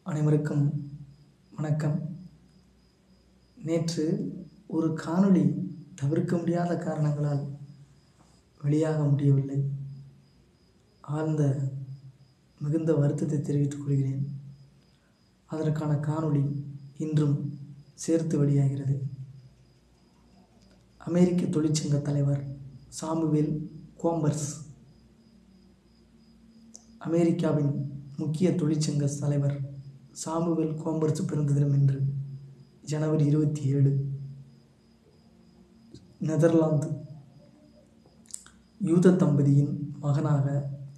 அனைவருக்கும் வணக்கம். நேற்று ஒரு காணொளி தவிர்க்க முடியாத காரணங்களால் வெளியாக முடியவில்லை. ஆழ்ந்த மிகுந்த வருத்தத்தை தெரிவித்துக் கொள்கிறேன். அதற்கான காணொளி இன்றும் சேர்த்து வெளியாகிறது. அமெரிக்க தொழிற்சங்க தலைவர் சாமுவேல் கோம்பர்ஸ், அமெரிக்காவின் முக்கிய தொழிற்சங்க தலைவர் சாமுவேல் கோம்பர்ஸ் பிறந்த தினம் இன்று ஜனவரி 27. நெதர்லாந்து யூத தம்பதியின் மகனாக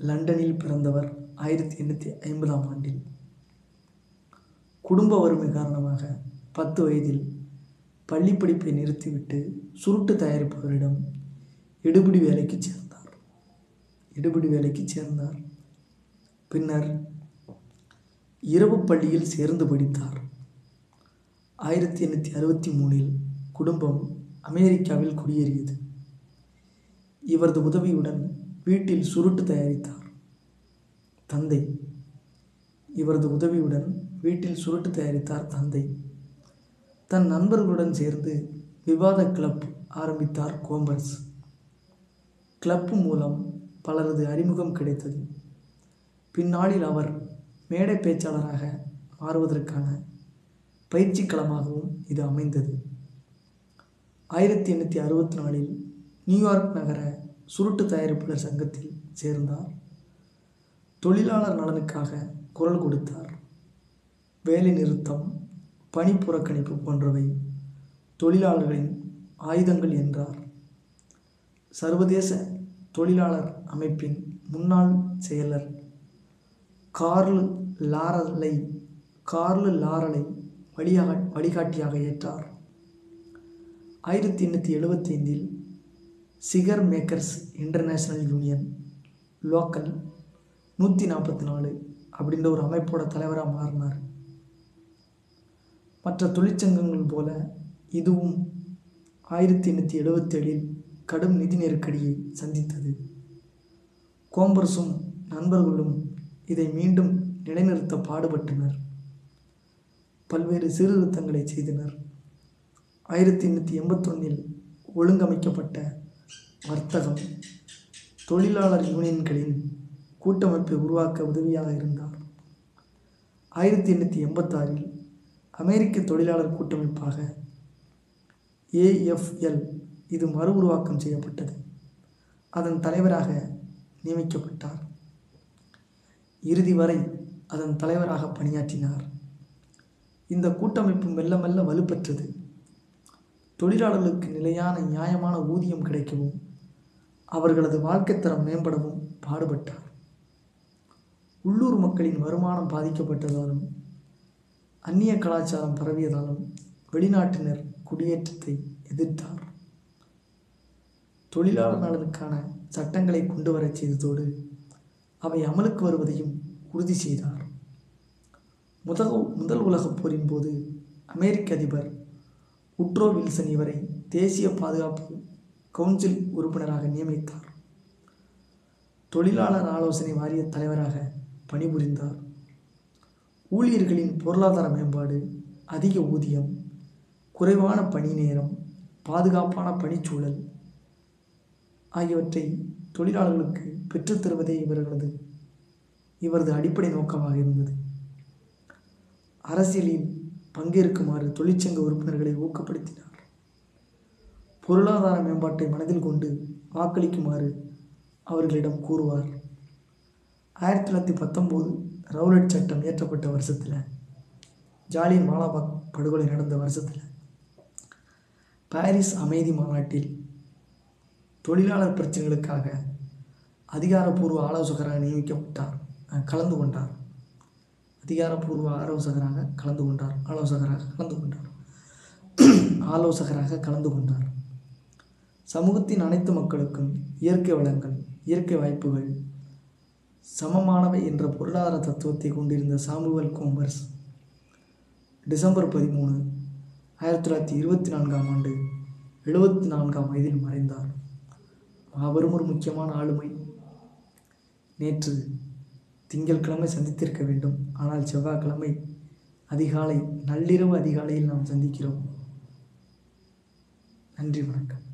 லண்டனில் பிறந்தவர். 1850ஆம் ஆண்டில் குடும்ப வறுமை காரணமாக 10 வயதில் பள்ளி படிப்பை நிறுத்திவிட்டு சுருட்டு தயாரிப்பவரிடம் எடுபிடி வேலைக்கு சேர்ந்தார். பின்னர் இரவு பள்ளியில் சேர்ந்து படித்தார். 1863இல் குடும்பம் அமெரிக்காவில் குடியேறியது. இவரது உதவியுடன் வீட்டில் சுருட்டு தயாரித்தார். தந்தை தன் நண்பர்களுடன் சேர்ந்து விவாத கிளப் ஆரம்பித்தார் கோம்பர்ஸ். கிளப் மூலம் பலரது அறிமுகம் கிடைத்தது. பின்னாளில் அவர் மேடை பேச்சாளராக மாறுவதற்கான பயிற்சி களமாகவும் இது அமைந்தது. 1864இல் நியூயார்க் நகர சுருட்டு தயாரிப்பாளர் சங்கத்தில் சேர்ந்தார். தொழிலாளர் நலனுக்காக குரல் கொடுத்தார். வேலை நிறுத்தம், பணி புறக்கணிப்பு போன்றவை தொழிலாளர்களின் ஆயுதங்கள் என்றார். சர்வதேச தொழிலாளர் அமைப்பின் முன்னாள் செயலர் கார்ல் லாரலை வழிகாட்டியாக ஏற்றார். 1875இல் cigar makers international union local 144 அப்படின்ற ஒரு அமைப்போட தலைவராக மாறினார். மற்ற தொழிற்சங்கங்கள் போல இதுவும் 1877இல் கடும் நிதி நெருக்கடியை சந்தித்தது. கோம்பர்ஸும் நண்பர்களும் இதை மீண்டும் நிலைநிறுத்த பாடுபட்டனர். பல்வேறு சீர்திருத்தங்களை செய்தனர். 1881இல் ஒழுங்கமைக்கப்பட்ட வர்த்தகம் தொழிலாளர் யூனியன்களின் கூட்டமைப்பை உருவாக்க உதவியாக இருந்தார். 1886இல் அமெரிக்க தொழிலாளர் கூட்டமைப்பாக AFL இது மறு உருவாக்கம் செய்யப்பட்டது. அதன் தலைவராக நியமிக்கப்பட்டார். இறுதி வரை அதன் தலைவராக பணியாற்றினார். இந்த கூட்டமைப்பு மெல்ல மெல்ல வலுப்பெற்றது. தொழிலாளர்களுக்கு நிலையான நியாயமான ஊதியம் கிடைக்கவும் அவர்களது வாழ்க்கை தரம் மேம்படவும் பாடுபட்டார். உள்ளூர் மக்களின் வருமானம் பாதிக்கப்பட்டதாலும் அந்நிய கலாச்சாரம் பரவியதாலும் வெளிநாட்டினர் குடியேற்றத்தை எதிர்த்தார். தொழிலாளர் நலனுக்கான சட்டங்களை கொண்டு வரச் செய்ததோடு அவை அமலுக்கு வருவதையும் உறுதி செய்தார். முதல் உலகப் போரின் போது அமெரிக்க அதிபர் உட்ரோ வில்சன் இவரை தேசிய பாதுகாப்பு கவுன்சில் உறுப்பினராக நியமித்தார். தொழிலாளர் ஆலோசனை வாரிய தலைவராக பணிபுரிந்தார். ஊழியர்களின் பொருளாதார மேம்பாடு, அதிக ஊதியம், குறைவான பணி நேரம், பாதுகாப்பான பணிச்சூழல் ஆகியவற்றை தொழிலாளர்களுக்கு பெற்றுத்தருவதே இவரது அடிப்படை நோக்கமாக இருந்தது. அரசியலில் பங்கேற்குமாறு தொழிற்சங்க உறுப்பினர்களை ஊக்கப்படுத்தினார். பொருளாதார மேம்பாட்டை மனதில் கொண்டு வாக்களிக்குமாறு அவர்களிடம் கூறுவார். 1919 ரவுலட் சட்டம் இயற்றப்பட்ட வருஷத்தில், ஜாலியன் வாலாபாக் படுகொலை நடந்த வருஷத்தில், பாரிஸ் அமைதி மாநாட்டில் தொழிலாளர் பிரச்சனைகளுக்காக அதிகாரப்பூர்வ ஆலோசகராக நியமிக்கப்பட்டார். கலந்து கொண்டார். ஆலோசகராக கலந்து கொண்டார். சமூகத்தின் அனைத்து மக்களுக்கும் இயற்கை வளங்கள், இயற்கை வாய்ப்புகள் சமமானவை என்ற பொருளாதார தத்துவத்தை கொண்டிருந்த சாமுவேல் கோம்பர்ஸ் டிசம்பர் 13, 1924ஆம் ஆண்டு 74ஆம் வயதில் மறைந்தார். மாபெரும் ஒரு முக்கியமான ஆளுமை. நேற்று திங்கட்கிழமை சந்தித்திருக்க வேண்டும். ஆனால் செவ்வாய்க்கிழமை அதிகாலை நள்ளிரவு அதிகாலையில் நாம் சந்திக்கிறோம். நன்றி, வணக்கம்.